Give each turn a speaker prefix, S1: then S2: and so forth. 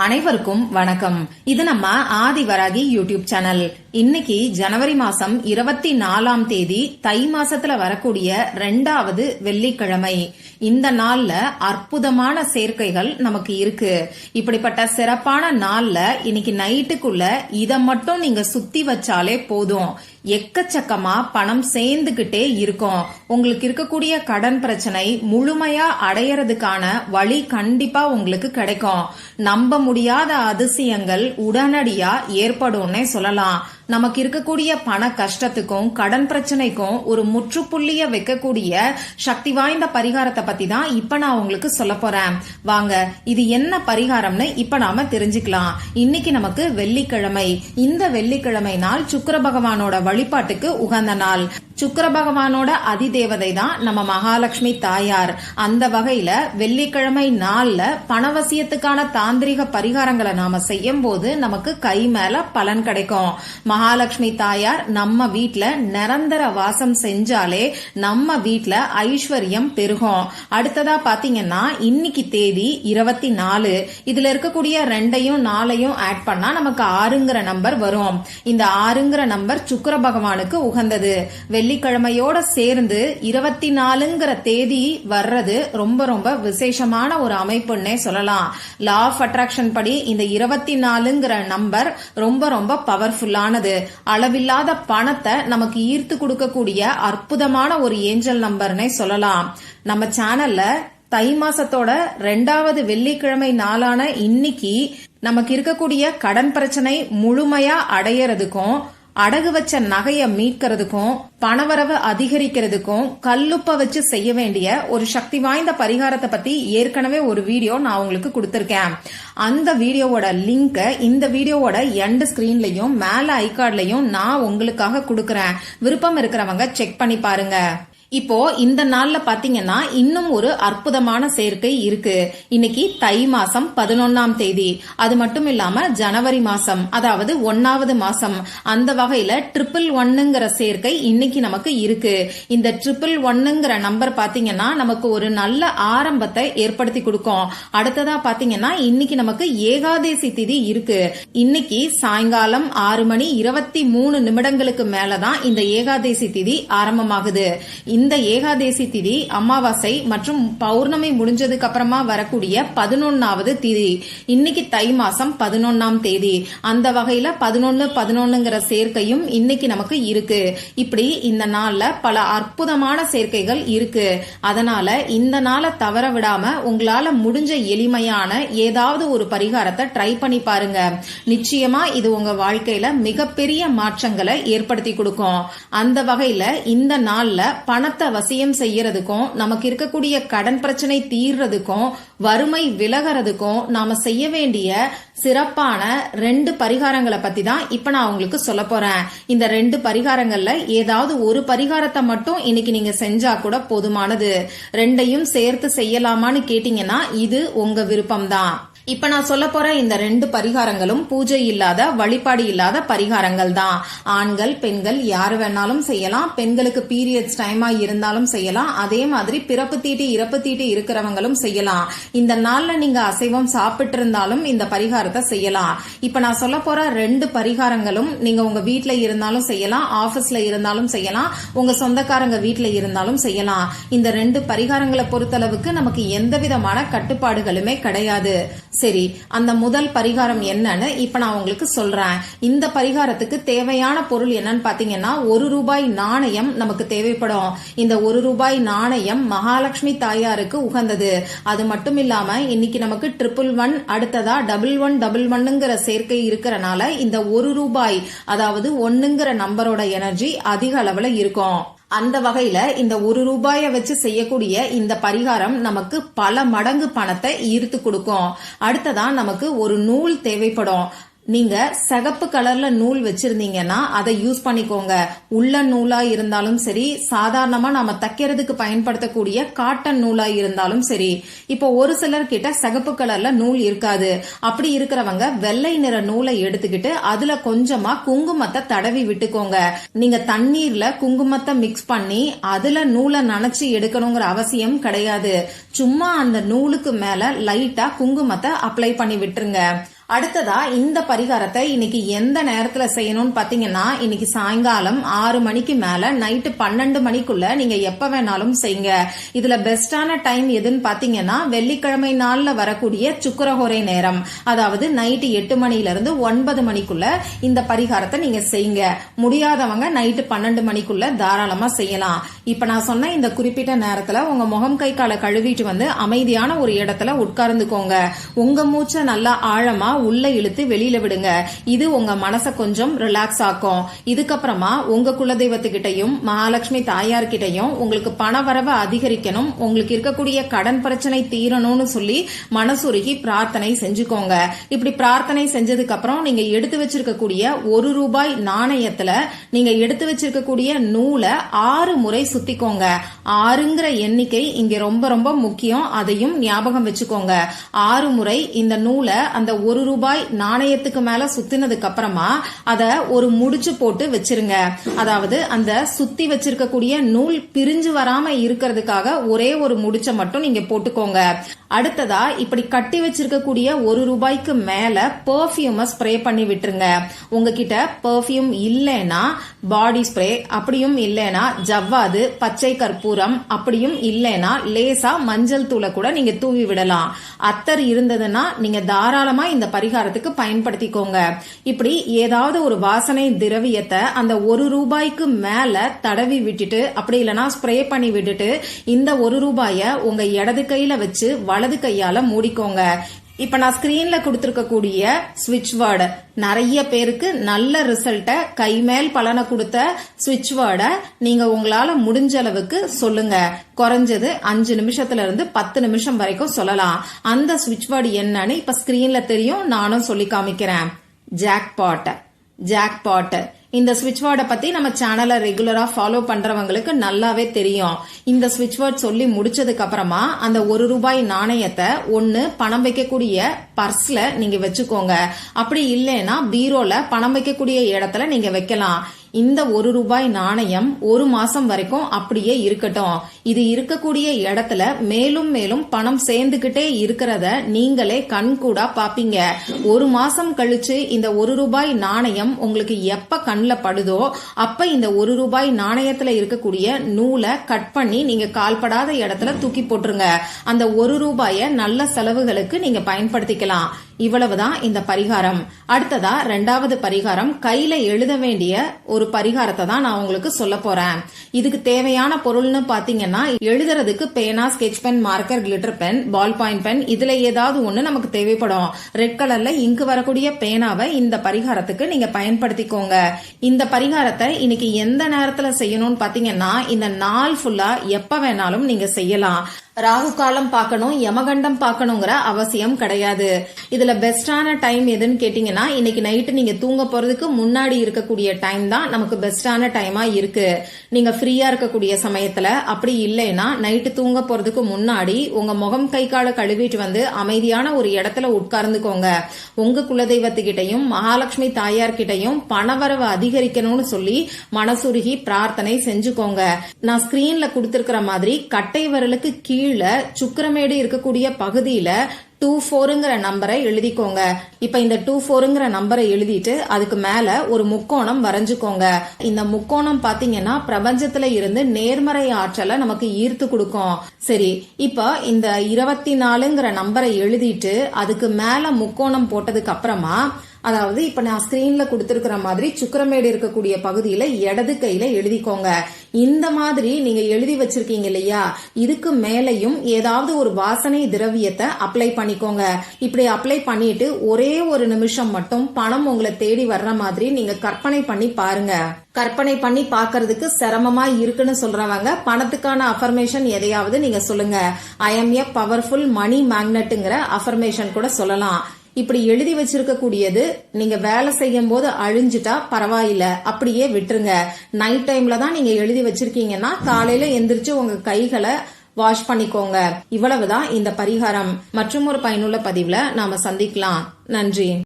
S1: அனைவருக்கும் வணக்கம். இது நம்ம ஆதிவராகி யூடியூப் சேனல். இன்னைக்கு ஜனவரி மாசம் 24ஆம் தேதி தை மாசத்துல வரக்கூடிய 2வது வெள்ளிக்கிழமை. இந்த நாள்ல அற்புதமான சேர்க்கைகள் நமக்கு இருக்கு. இப்படிப்பட்ட சிறப்பான நாள்ல இன்னைக்கு நைட்டுக்குள்ள இத மட்டும் நீங்க சுத்தி வச்சாலே போதும், எக்கச்சக்கமா பணம் சேர்ந்துகிட்டே இருக்கும். உங்களுக்கு இருக்கக்கூடிய கடன் பிரச்சனை முழுமையா அடையறதுக்கான வழி கண்டிப்பா உங்களுக்கு கிடைக்கும். நம்ப முடியாத அதிசயங்கள் உடனடியா ஏற்படும்னே சொல்லலாம். நமக்கு இருக்கக்கூடிய பண கஷ்டத்துக்கும் கடன் பிரச்சனைக்கும் ஒரு முற்றுப்புள்ளிய வைக்கக்கூடிய சக்தி வாய்ந்த பரிகாரத்தை பத்தி தான் இப்ப நான் உங்களுக்கு சொல்ல போறேன். வாங்க, இது என்ன பரிகாரம்னு இப்ப நாம தெரிஞ்சுக்கலாம். இன்னைக்கு நமக்கு வெள்ளிக்கிழமை. இந்த வெள்ளிக்கிழமை நாள் சுக்கிர பகவானோட வழிபாட்டுக்கு உகந்த நாள். சுக்கிர பகவானோட அதிதேவதை தான் நம்ம மகாலட்சுமி தாயார். அந்த வகையில வெள்ளிக்கிழமை நாள்ல பணவசியத்துக்கான தாந்திரிக பரிகாரங்களை நாம செய்யும் போது நமக்கு கை மேல பலன் கிடைக்கும். மகாலட்சுமி தாயார் நம்ம வீட்ல நிரந்தர வாசம் செஞ்சாலே நம்ம வீட்ல ஐஸ்வர்யம் பெருகும். அடுத்ததா பாத்தீங்கன்னா இன்னைக்கு தேதி 24. இதுல இருக்கக்கூடிய 2ஐயும் 4ஐயும் ஆட் பண்ணா நமக்கு 6ங்கிற நம்பர் வரும். இந்த 6ங்கிற நம்பர் சுக்கிர பகவானுக்கு உகந்தது. வெள்ளிக்கிழமையோட சேர்ந்து 24ங்கிற தேதி வர்றது ரொம்ப ரொம்ப விசேஷமான ஒரு அமைப்புன்னே சொல்லலாம். லா ஆஃப் அட்ராக்ஷன் படி இந்த 24ங்கிற நம்பர் ரொம்ப ரொம்ப பவர்ஃபுல்லானது. அளவில்லாத பணத்தை நமக்கு ஈர்த்து கொடுக்கக்கூடிய அற்புதமான ஒரு ஏஞ்சல் நம்பர்னே சொல்லலாம். நம்ம சேனல்ல தை மாசத்தோட 2வது வெள்ளிக்கிழமை நாளான இன்னைக்கு நமக்கு இருக்கக்கூடிய கடன் பிரச்சனை முழுமையா அடையறதுக்கும், அடகு வச்ச நகைய மீட்கிறதுக்கும், பணவரவு அதிகரிக்கிறதுக்கும் கல்லுப்ப வச்சு செய்ய வேண்டிய ஒரு சக்தி வாய்ந்த பரிகாரத்தை பத்தி ஏற்கனவே ஒரு வீடியோ நான் உங்களுக்கு கொடுத்திருக்கேன். அந்த வீடியோவோட லிங்க் இந்த வீடியோவோட எண்ட் ஸ்கிரீன்லயும் மேல ஐகார்ட்லயும் நான் உங்களுக்காக கொடுக்கறேன். விருப்பம் இருக்கிறவங்க செக் பண்ணி பாருங்க. இப்போ இந்த நாள்ல பாத்தீங்கன்னா இன்னும் ஒரு அற்புதமான சேர்க்கை இருக்கு. இன்னைக்கு தை மாசம் 11ஆம் தேதி. அது மட்டும் இல்லாம ஜனவரி மாசம், அதாவது 1வது மாசம். அந்த வகையில 111ங்கிற சேர்க்கை இன்னைக்கு நமக்கு இருக்கு. இந்த 111ங்கிற நம்பர் பாத்தீங்கன்னா நமக்கு ஒரு நல்ல ஆரம்பத்தை ஏற்படுத்தி கொடுக்கும். அடுத்ததா பாத்தீங்கன்னா இன்னைக்கு நமக்கு ஏகாதேசி திதி இருக்கு. இன்னைக்கு சாயங்காலம் 6:23 மேலதான் இந்த ஏகாதேசி திதி ஆரம்பமாகுது. இந்த ஏகாதேசி திதி அமாவாசை மற்றும் பௌர்ணமி முடிஞ்சதுக்கு அப்புறமா வரக்கூடிய 11வது திதி. இன்னைக்கு தை மாசம் 11ஆம் தேதி. அந்த வகையில 11-11ங்கிற சேர்க்கையும் இன்னைக்கு நமக்கு இருக்கு. இப்படி இந்த நாள்ல பல அற்புதமான சேர்க்கைகள் இருக்கு. அதனால இந்த நாளை தவற விடாம உங்களால முடிஞ்ச எளிமையான ஏதாவது ஒரு பரிகாரத்தை ட்ரை பண்ணி பாருங்க. நிச்சயமா இது உங்க வாழ்க்கையில மிகப்பெரிய மாற்றங்களை ஏற்படுத்தி கொடுக்கும். அந்த வகையில இந்த நாள்ல பணத்தை வசியம் செய்யறதுக்கும், நமக்கு இருக்கக்கூடிய கடன் பிரச்சனை தீர்றதுக்கும், வறுமை விலகிறதுக்கும் நாம செய்ய வேண்டிய சிறப்பான 2 பரிகாரங்களை பத்தி தான் இப்ப நான் உங்களுக்கு சொல்ல போறேன். இந்த 2 பரிகாரங்கள்ல ஏதாவது ஒரு பரிகாரத்தை மட்டும் இன்னைக்கு நீங்க செஞ்சா கூட போதுமானது. 2ஐயும் சேர்த்து செய்யலாமான்னு கேட்டீங்கன்னா இது உங்க விருப்பம் தான். இப்ப நான் சொல்ல போற இந்த 2 பரிகாரங்களும் பூஜை இல்லாத, வழிபாடு இல்லாத பரிகாரங்கள் தான். ஆண்கள் பெண்கள் யாரு வேணாலும் செய்யலாம். பெண்களுக்கு பீரியட்ஸ் டைமா இருந்தாலும் செய்யலாம். அதே மாதிரி பிறப்பு தீட்டு இறப்பு தீட்டு இருக்கிறவங்களும் செய்யலாம். இந்த நாள்ல நீங்க அசைவம் சாப்பிட்டு இருந்தாலும் இந்த பரிகாரத்தை செய்யலாம். இப்ப நான் சொல்ல போற 2 பரிகாரங்களும் நீங்க உங்க வீட்ல இருந்தாலும் செய்யலாம், ஆபீஸ்ல இருந்தாலும் செய்யலாம், உங்க சொந்தக்காரங்க வீட்ல இருந்தாலும் செய்யலாம். இந்த 2 பரிகாரங்களை பொறுத்தளவுக்கு நமக்கு எந்த விதமான கட்டுப்பாடுகளுமே கிடையாது. சரி, அந்த முதல் பரிகாரம் என்னன்னு இப்ப நான் உங்களுக்கு சொல்றேன். இந்த பரிகாரத்துக்கு தேவையான பொருள் என்னன்னு பாத்தீங்கன்னா 1 ரூபாய் நாணயம் நமக்கு தேவைப்படும். இந்த 1 ரூபாய் நாணயம் மகாலட்சுமி தாயாருக்கு உகந்தது. அது மட்டும் இல்லாம இன்னைக்கு நமக்கு 111, அடுத்ததா 1111ங்கிற சேர்க்கை இருக்கிறனால இந்த 1 ரூபாய், அதாவது 1ங்கிற நம்பரோட எனர்ஜி அதிக அளவுல இருக்கும். அந்த வகையில இந்த 1 ரூபாயை வச்சு செய்யக்கூடிய இந்த பரிகாரம் நமக்கு பல மடங்கு பணத்தை ஈர்த்து கொடுக்கும். அடுத்ததான் நமக்கு ஒரு நூல் தேவைப்படும். நீங்க சிகப்பு கலர்ல நூல் வச்சிருந்தீங்கன்னா அதை யூஸ் பண்ணிக்கோங்க. உள்ள நூலா இருந்தாலும் சரி, சாதாரணமா நாம தைக்கிறதுக்கு பயன்படுத்தக்கூடிய காட்டன் நூலா இருந்தாலும் சரி. இப்போ ஒரு சிலர் கிட்ட சிகப்பு கலர்ல நூல் இருக்காது. அப்படி இருக்கிறவங்க வெள்ளை நிற நூலை எடுத்துக்கிட்டு அதுல கொஞ்சமா குங்குமத்தை தடவி விட்டுக்கோங்க. நீங்க தண்ணீர்ல குங்குமத்தை மிக்ஸ் பண்ணி அதுல நூலை நனைச்சு எடுக்கணுங்கிற அவசியம் கிடையாது. சும்மா அந்த நூலுக்கு மேல லைட்டா குங்குமத்தை அப்ளை பண்ணி விட்டுருங்க. அடுத்ததா இந்த பரிகாரத்தை இன்னைக்கு எந்த நேரத்துல செய்யணும்னு பாத்தீங்கன்னா, இன்னைக்கு சாயங்காலம் 6 மணிக்கு மேல நைட்டு 12 மணிக்குள்ள நீங்க எப்ப வேணாலும் செய்யுங்க. இதுல பெஸ்டான டைம் எதுன்னு பாத்தீங்கன்னா, வெள்ளிக்கிழமை நாள்ல வரக்கூடிய சுக்கிரஹோரை நேரம், அதாவது நைட்டு 8 மணில இருந்து 9 மணிக்குள்ள இந்த பரிகாரத்தை நீங்க செய்யுங்க. முடியாதவங்க நைட்டு 12 மணிக்குள்ள தாராளமா செய்யலாம். இப்ப நான் சொன்ன இந்த குறிப்பிட்ட நேரத்துல உங்க முகம் கை காலை கழுவிட்டு வந்து அமைதியான ஒரு இடத்துல உட்கார்ந்துக்கோங்க. உங்க மூச்சை நல்லா ஆழமா உள்ள இழுத்து வெளியில விடுங்க. இது உங்க மனசை கொஞ்சம் ரிலாக்ஸ் ஆக்கும். இதுக்கப்புறமா உங்க குலதெய்வத்துக்கிட்டையும் மகாலட்சுமி தாயார்கிட்டையும் உங்களுக்கு பண வரவை அதிகரிக்கணும், உங்களுக்கு இருக்கக்கூடிய கடன் பிரச்சனை தீரணும்னு சொல்லி மனசுருகி பிரார்த்தனை செஞ்சுக்கோங்க. இப்படி பிரார்த்தனை செஞ்சதுக்கு அப்புறம் நீங்க எடுத்து வச்சிருக்கக்கூடிய ₹1 நாணயத்துல நீங்க எடுத்து வச்சிருக்கக்கூடிய நூலை 6 முறை சுத்திக்கோங்க. 6ங்கிற எண்ணிக்கை இங்க ரொம்ப ரொம்ப முக்கியம். அதையும் ஞாபகம் வச்சுக்கோங்க. 6 முறை இந்த நூலை அந்த ₹1 நாணயத்துக்கு மேல சுத்தினதுக்கு அப்புறமா அத ஒரு முடிச்சு போட்டு வச்சிருங்க. அதாவது அந்த சுத்தி வச்சிருக்கக்கூடிய நூல் பிரிஞ்சு வராம இருக்கிறதுக்காக ஒரே ஒரு முடிச்ச மட்டும் நீங்க போட்டுக்கோங்க. அடுத்ததா இப்படி கட்டி வச்சிருக்கக்கூடிய ₹1 மேல பெர்ஃபியூமை ஸ்ப்ரே பண்ணி விட்டுருங்க. உங்ககிட்ட பெர்ஃபியூம் இல்லைன்னா பாடி ஸ்ப்ரே, அப்படியும் இல்லைன்னா ஜவ்வாது, பச்சை கற்பூரம், அப்படியும் இல்லைன்னா லேசா மஞ்சள் தூளை கூட நீங்க தூவி விடலாம். அத்தர் இருந்ததுன்னா நீங்க தாராளமா இந்த பரிகாரத்துக்கு பயன்படுத்திக்கோங்க. இப்படி ஏதாவது ஒரு வாசனை திரவியத்தை அந்த ₹1 மேல தடவி விட்டுட்டு, அப்படி இல்லைன்னா ஸ்ப்ரே பண்ணி விட்டுட்டு இந்த ₹1 உங்க இடது கையில வச்சு வலது கையால மூடிக்கோங்க. இப்ப நான் ஸ்கிரீன்ல கொடுத்திருக்கக்கூடிய ஸ்விட்ச் வேர்டு நிறைய பேருக்கு நல்ல ரிசல்ட்ட, கைமேல் பலனை கொடுத்த ஸ்விட்ச் வேர்டை நீங்க உங்களால முடிஞ்ச அளவுக்கு சொல்லுங்க. குறைஞ்சது 5 நிமிஷத்துல இருந்து 10 நிமிஷம் வரைக்கும் சொல்லலாம். அந்த ஸ்விட்ச் வேர்டு என்னன்னு இப்ப ஸ்கிரீன்ல தெரியும், நானும் சொல்லி காமிக்கிறேன். ஜாக்பாட். ஜாக்பாட் இந்த ஸ்விட்ச் வேர்டை பத்தி நம்ம சேனலை ரெகுலரா ஃபாலோ பண்றவங்களுக்கு நல்லாவே தெரியும். இந்த ஸ்விட்ச் வேர்ட் சொல்லி முடிச்சதுக்கு அப்புறமா அந்த ₹1 நாணயத்தை ஒன்னு பணம் வைக்கக்கூடிய பர்ஸ்ல நீங்க வச்சுக்கோங்க. அப்படி இல்லைன்னா பீரோல பணம் வைக்கக்கூடிய இடத்துல நீங்க வைக்கலாம். இந்த ₹1 நாணயம் 1 மாசம் வரைக்கும் அப்படியே இருக்கட்டும். இது இருக்கக்கூடிய இடத்துல மேலும் மேலும் பணம் சேர்ந்துகிட்டே இருக்கிறத நீங்களே கண்கூடா பாப்பீங்க. 1 மாசம் கழிச்சு இந்த ₹1 நாணயம் உங்களுக்கு எப்ப கண்ல படுதோ அப்ப இந்த ₹1 நாணயத்துல இருக்கக்கூடிய நூலை கட் பண்ணி நீங்க கால்படாத இடத்துல தூக்கி போட்டுருங்க. அந்த ₹1 நல்ல செலவுகளுக்கு நீங்க பயன்படுத்திக்கலாம். இவ்வளவுதான் இந்த பரிகாரம். அடுத்ததா 2வது பரிகாரம், கையில எழுத வேண்டிய ஒரு பரிகாரத்தை தான் நான் உங்களுக்கு சொல்ல போறேன். இதுக்கு தேவையான பொருள்னு பாத்தீங்கன்னா, எழுதுறதுக்கு பேனா, sketch pen, marker, glitter pen, ball point pen, இதுல ஏதாவது ஒண்ணு நமக்கு தேவைப்படும். ரெட் கலர்ல இங்கு வரக்கூடிய பேனாவை இந்த பரிகாரத்துக்கு நீங்க பயன்படுத்திக்கோங்க. இந்த பரிகாரத்தை இன்னைக்கு எந்த நேரத்துல செய்யணும்னு பாத்தீங்கன்னா, இந்த நாள் ஃபுல்லா எப்ப வேணாலும் நீங்க செய்யலாம். ராகு காலம் பார்க்கணும், யமகண்டம் பார்க்கணுங்கிற அவசியம் கிடையாது. இதுல பெஸ்டான டைம் எதுன்னு கேட்டீங்கன்னா, இன்னைக்கு நைட்டு நீங்க தூங்க போறதுக்கு முன்னாடி இருக்கக்கூடிய டைம் தான் நமக்கு பெஸ்டான டைமா இருக்கு. நீங்க ஃப்ரீயா இருக்கக்கூடிய சமயத்துல, அப்படி இல்லைன்னா நைட்டு தூங்க போறதுக்கு முன்னாடி உங்க முகம் கை காலை கழுவிட்டு வந்து அமைதியான ஒரு இடத்துல உட்கார்ந்துக்கோங்க. உங்க குலதெய்வத்துக்கிட்டையும் மகாலட்சுமி தாயார்கிட்டையும் பணவரவு அதிகரிக்கணும்னு சொல்லி மனசுருகி பிரார்த்தனை செஞ்சுக்கோங்க. நான் ஸ்கிரீன்ல கொடுத்திருக்கிற மாதிரி கட்டை விரலுக்கு கீழே சுக்கிரமேடு இருக்கக்கூடிய பகுதியில 24ங்கிற நம்பரை எழுதிக்கோங்க. இப்ப இந்த 24ங்கிற நம்பரை எழுதிட்டு அதுக்கு மேல ஒரு முக்கோணம் வரைஞ்சுக்கோங்க. இந்த முக்கோணம் பாத்தீங்கன்னா பிரபஞ்சத்துல இருந்து நேர்மறை ஆற்றலை நமக்கு ஈர்த்து கொடுக்கும். சரி, இப்ப இந்த 24ங்கிற நம்பரை எழுதிட்டு அதுக்கு மேல முக்கோணம் போட்டதுக்கு அப்புறமா, அதாவது இப்ப நான் ஸ்கிரீன்ல கொடுத்திருக்கிற மாதிரி சுக்கிரமேடு இருக்கக்கூடிய பகுதியில இடது கையில எழுதிக்கோங்க. இந்த மாதிரி நீங்க எழுதி வச்சிருக்கீங்க இல்லையா, இதுக்கு மேலையும் ஏதாவது ஒரு வாசனை திரவியத்தை அப்ளை பண்ணிக்கோங்க. இப்படி அப்ளை பண்ணிட்டு ஒரே ஒரு நிமிஷம் மட்டும் பணம் உங்களை தேடி வர்ற மாதிரி நீங்க கற்பனை பண்ணி பாருங்க. கற்பனை பண்ணி பாக்குறதுக்கு சிரமமா இருக்குன்னு சொல்றவங்க பணத்துக்கான அஃபர்மேஷன் எதையாவது நீங்க சொல்லுங்க. I am a powerful money மேக்னெட்ங்கிற அஃபர்மேஷன் கூட சொல்லலாம். இப்படி எழுதி வச்சிருக்க கூடியது நீங்க வேலை செய்யும் போது அழிஞ்சிட்டா பரவாயில்ல, அப்படியே விட்டுருங்க. நைட் டைம்ல தான் நீங்க எழுதி வச்சிருக்கீங்கன்னா காலையில எந்திரிச்சு உங்க கைகளை வாஷ் பண்ணிக்கோங்க. இவ்வளவுதான் இந்த பரிகாரம். மற்றும் ஒரு பயனுள்ள பதிவுல நாம சந்திக்கலாம். நன்றி.